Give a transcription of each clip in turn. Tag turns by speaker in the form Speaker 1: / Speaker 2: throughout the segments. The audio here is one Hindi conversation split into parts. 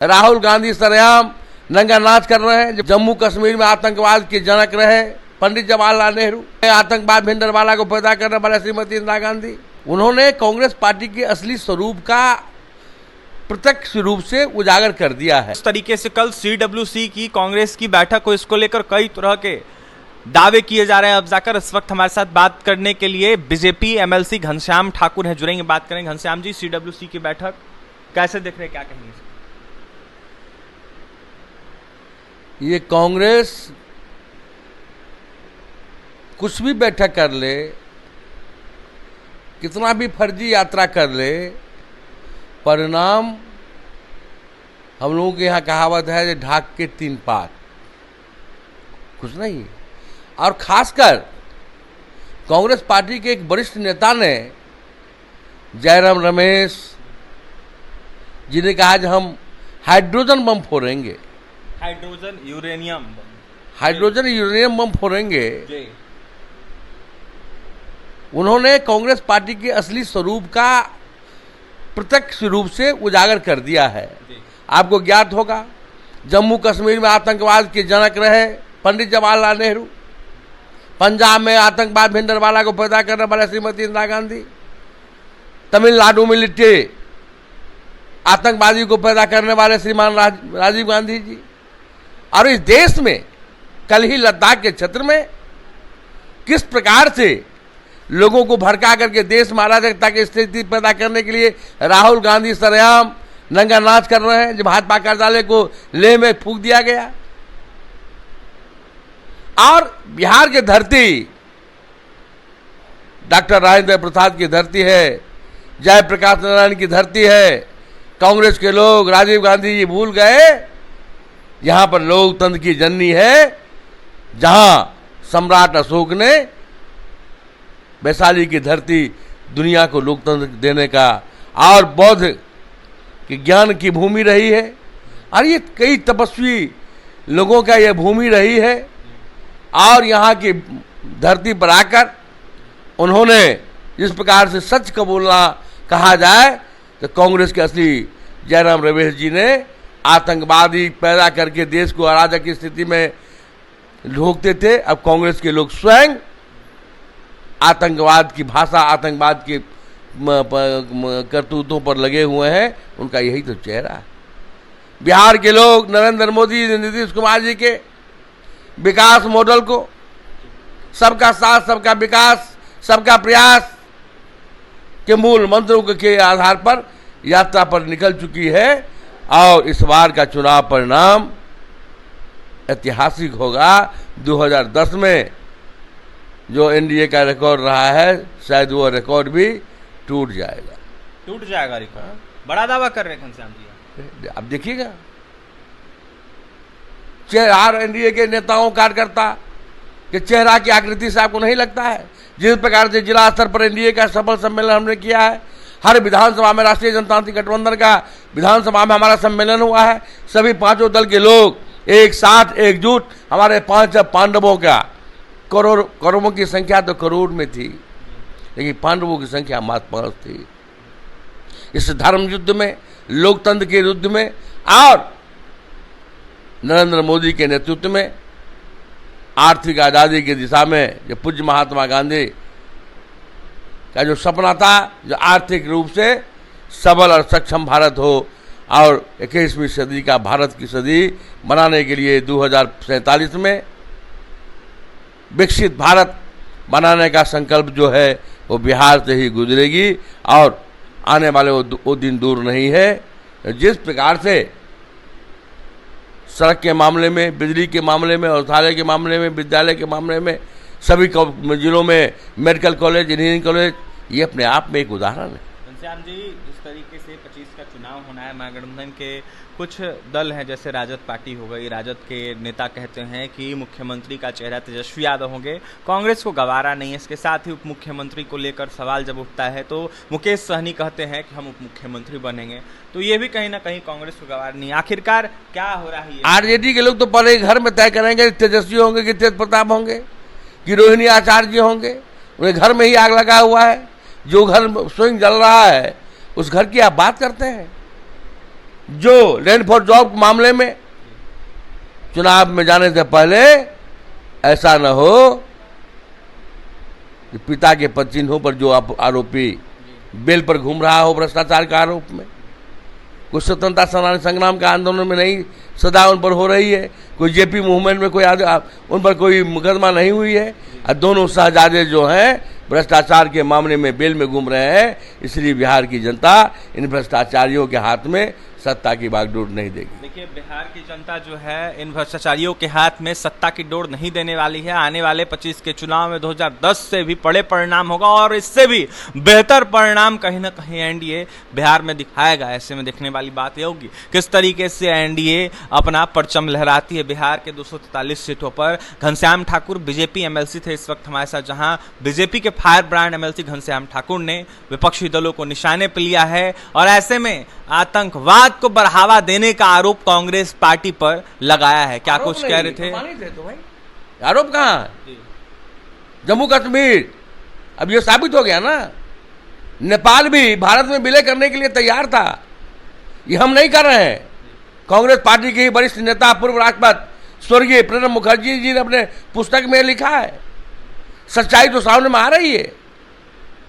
Speaker 1: राहुल गांधी सरेआम नंगा नाच कर रहे हैं। जम्मू कश्मीर में आतंकवाद के जनक रहे पंडित जवाहरलाल नेहरू, आतंकवाद भिंडरवाला को पैदा करने वाले श्रीमती इंदिरा गांधी, उन्होंने कांग्रेस पार्टी के असली स्वरूप का प्रत्यक्ष रूप से उजागर कर दिया है।
Speaker 2: इस तरीके से कल CWC की कांग्रेस की बैठक को इसको लेकर कई तरह के दावे किए जा रहे हैं। अब जाकर इस वक्त हमारे साथ बात करने के लिए बीजेपी MLC घनश्याम ठाकुर हैं, जुड़ेंगे, बात करेंगे। घनश्याम जी, CWC की बैठक कैसे देख रहे हैं, क्या कहेंगे?
Speaker 1: ये कांग्रेस कुछ भी बैठक कर ले, कितना भी फर्जी यात्रा कर ले, परिणाम हम लोगों के यहाँ कहावत है ढाक के 3 पात, कुछ नहीं। और खासकर कांग्रेस पार्टी के एक वरिष्ठ नेता ने, जयराम रमेश जी ने कहा कि हम हाइड्रोजन बम फोड़ेंगे,
Speaker 2: हाइड्रोजन
Speaker 1: यूरेनियम बम फोड़ेंगे। उन्होंने कांग्रेस पार्टी के असली स्वरूप का प्रत्यक्ष रूप से उजागर कर दिया है। आपको ज्ञात होगा, जम्मू कश्मीर में आतंकवाद के जनक रहे पंडित जवाहरलाल नेहरू, पंजाब में आतंकवाद भिंडरवाला को पैदा करने वाले श्रीमती इंदिरा गांधी, तमिलनाडु में लिट्टे आतंकवादी को पैदा करने वाले श्रीमान राजीव गांधी जी, और इस देश में कल ही लद्दाख के क्षेत्र में किस प्रकार से लोगों को भड़का करके देश में अराजकता की स्थिति पैदा करने के लिए राहुल गांधी सरेआम नंगा नाच कर रहे हैं। जब भाजपा कार्यालय को लेह में फूंक दिया गया, और बिहार की धरती डॉक्टर राजेंद्र प्रसाद की धरती है, जयप्रकाश नारायण की धरती है। कांग्रेस के लोग, राजीव गांधी जी भूल गए यहां पर लोकतंत्र की जननी है, जहां सम्राट अशोक ने वैशाली की धरती दुनिया को लोकतंत्र देने का, और बौद्ध के ज्ञान की भूमि रही है, और ये कई तपस्वी लोगों का यह भूमि रही है। और यहाँ की धरती पर आकर उन्होंने जिस प्रकार से सच को बोलना कहा जाए, तो कांग्रेस के असली जयराम रमेश जी ने आतंकवादी पैदा करके देश को अराजक की स्थिति में ढोकते थे। अब कांग्रेस के लोग स्वयं आतंकवाद की भाषा, आतंकवाद के करतूतों पर लगे हुए हैं। उनका यही तो चेहरा है। बिहार के लोग नरेंद्र मोदी, नीतीश कुमार जी के विकास मॉडल को, सबका साथ, सबका विकास, सबका प्रयास के मूल मंत्रों के आधार पर यात्रा पर निकल चुकी है। और इस बार का चुनाव परिणाम ऐतिहासिक होगा। 2010 में जो एनडीए का रिकॉर्ड रहा है, शायद वो रिकॉर्ड भी टूट जाएगा।
Speaker 2: रिकॉर्ड बड़ा दावा कर रहे हैं घनश्याम जी।
Speaker 1: अब देखिएगा, चेहरा एनडीए के नेताओं, कार्यकर्ता के चेहरा की आकृति से आपको नहीं लगता है? जिस प्रकार से जिला स्तर पर एनडीए का सफल सम्मेलन हमने किया है, हर विधानसभा में राष्ट्रीय जनतांत्रिक गठबंधन का विधानसभा में हमारा सम्मेलन हुआ है, सभी पांचों दल के लोग एक साथ एकजुट, हमारे 5 पांडवों का, कौरवों की संख्या तो करोड़ में थी, लेकिन पांडवों की संख्या मात्र 5 थी। इस धर्म युद्ध में, लोकतंत्र के युद्ध में, और नरेंद्र मोदी के नेतृत्व में आर्थिक आज़ादी की दिशा में जो पूज्य महात्मा गांधी का जो सपना था, जो आर्थिक रूप से सबल और सक्षम भारत हो और 21वीं सदी का भारत की सदी बनाने के लिए 2047 में विकसित भारत बनाने का संकल्प जो है वो बिहार से ही गुजरेगी, और आने वाले वो दिन दूर नहीं है। जिस प्रकार से सड़क के मामले में, बिजली के मामले में, औषधालय के मामले में, विद्यालय के मामले में, सभी जिलों में मेडिकल कॉलेज, इंजीनियरिंग कॉलेज, ये अपने आप में एक उदाहरण है।
Speaker 2: घनश्याम जी, इस तरीके से 25 का चुनाव होना है, महागठबंधन के कुछ दल हैं, जैसे राजद पार्टी हो गई, राजद के नेता कहते हैं कि मुख्यमंत्री का चेहरा तेजस्वी यादव होंगे, कांग्रेस को गवारा नहीं है। इसके साथ ही उप मुख्यमंत्री को लेकर सवाल जब उठता है तो मुकेश सहनी कहते हैं कि हम उप मुख्यमंत्री बनेंगे, तो ये भी कहीं ना कहीं कांग्रेस को गवार नहीं। आखिरकार क्या हो रहा है?
Speaker 1: आरजेडी के लोग तो पहले घर में तय करेंगे तेजस्वी होंगे कि तेज प्रताप होंगे कि रोहिणी आचार्य जी होंगे। उन्हें घर में ही आग लगा हुआ है, जो घर स्वयं जल रहा है उस घर की आप बात करते हैं। जो लैंड फॉर जॉब मामले में चुनाव में जाने से पहले ऐसा न हो कि पिता के पदचिन्हों पर जो आरोपी बेल पर घूम रहा हो भ्रष्टाचार के आरोप में, कुछ स्वतंत्रता संग्राम के आंदोलन में नहीं सदा उन पर हो रही है, कोई जेपी मूवमेंट में कोई उन पर कोई मुकदमा नहीं हुई है, और दोनों शहजादे जो हैं भ्रष्टाचार के मामले में बेल में घूम रहे हैं। इसलिए बिहार की जनता इन भ्रष्टाचारियों के हाथ में सत्ता की बागडोर नहीं देगी।
Speaker 2: देखिए, बिहार की जनता जो है इन भ्रष्टाचारियों के हाथ में सत्ता की डोर नहीं देने वाली है। आने वाले 25 के चुनाव में 2010 से भी बड़े परिणाम होगा और इससे भी बेहतर परिणाम कहीं ना कहीं एनडीए बिहार में दिखाएगा। ऐसे में देखने वाली बात यह होगी किस तरीके से एनडीए अपना परचम लहराती है। बिहार के 243 सीटों पर घनश्याम ठाकुर बीजेपी एमएलसी थे इस वक्त हमारे साथ, जहां बीजेपी के fire brand MLC Ghanshyam Thakur ने विपक्षी दलों को निशाने पर लिया है और ऐसे में आतंकवाद को बढ़ावा देने का आरोप कांग्रेस पार्टी पर लगाया है। क्या कुछ कह रहे थे?
Speaker 1: तो भाई आरोप कहां? जम्मू कश्मीर अब ये साबित हो गया ना, नेपाल भी भारत में विलय करने के लिए तैयार था। ये हम नहीं कर रहे हैं। कांग्रेस पार्टी के वरिष्ठ नेता पूर्व राष्ट्रपति स्वर्गीय प्रणब मुखर्जी जी ने अपने पुस्तक में लिखा है। सच्चाई तो सामने में आ रही है।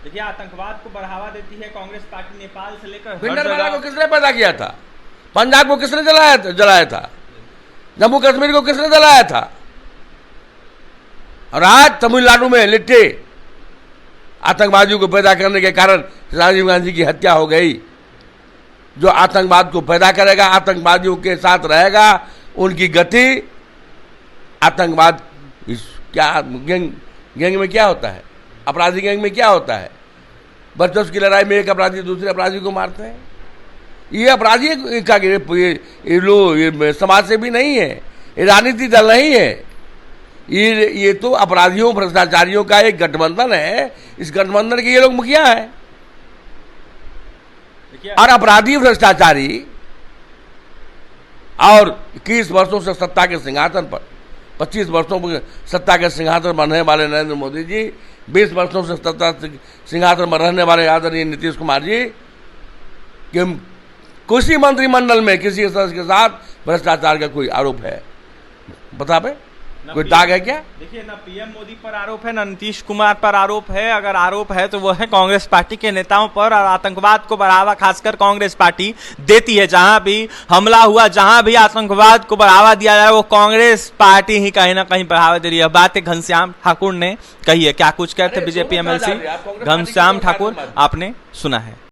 Speaker 2: देखिए, आतंकवाद को बढ़ावा देती है कांग्रेस पार्टी। नेपाल से लेकर
Speaker 1: भिंडरवाला को किसने पैदा किया था? पंजाब को किसने जलाया था? जम्मू कश्मीर को किसने जलाया था? और आज तमिलनाडु में लिट्टे आतंकवादियों को पैदा करने के कारण राजीव गांधी की हत्या हो गई। जो आतंकवाद को पैदा करेगा, आतंकवादियों के साथ रहेगा, उनकी गति आतंकवाद क्या गैंग में क्या होता है? अपराधी गैंग में क्या होता है? बच्चों की लड़ाई में एक अपराधी दूसरे अपराधी को मारते हैं। ये अपराधी का ये लोग समाज से भी नहीं है, ये राजनीतिक दल नहीं है। ये तो अपराधियों भ्रष्टाचारियों का एक गठबंधन है। इस गठबंधन के ये लोग मुखिया हैं। और अपराधी भ्रष्टाचारी और 21 वर्षों से सत्ता के सिंहासन पर 25 वर्षों पर सत्ता के सिंहासन पर रहने वाले नरेंद्र मोदी जी, 20 वर्षों से सत्ता सिंहासन पर रहने वाले आदरणीय नीतीश कुमार जी, कि किसी मंत्रिमंडल में किसी सदस्य के साथ भ्रष्टाचार का कोई आरोप है? बता पे कोई दाग है क्या?
Speaker 2: देखिए, ना पीएम मोदी पर आरोप है, ना नीतीश कुमार पर आरोप है। अगर आरोप है तो वो है कांग्रेस पार्टी के नेताओं पर। और आतंकवाद को बढ़ावा खासकर कांग्रेस पार्टी देती है। जहां भी हमला हुआ, जहां भी आतंकवाद को बढ़ावा दिया जाए, वो कांग्रेस पार्टी ही कहीं ना कहीं बढ़ावा दे रही है। बातें घनश्याम ठाकुर ने कही है। क्या कुछ कहते बीजेपी एमएलसी घनश्याम ठाकुर, आपने सुना है।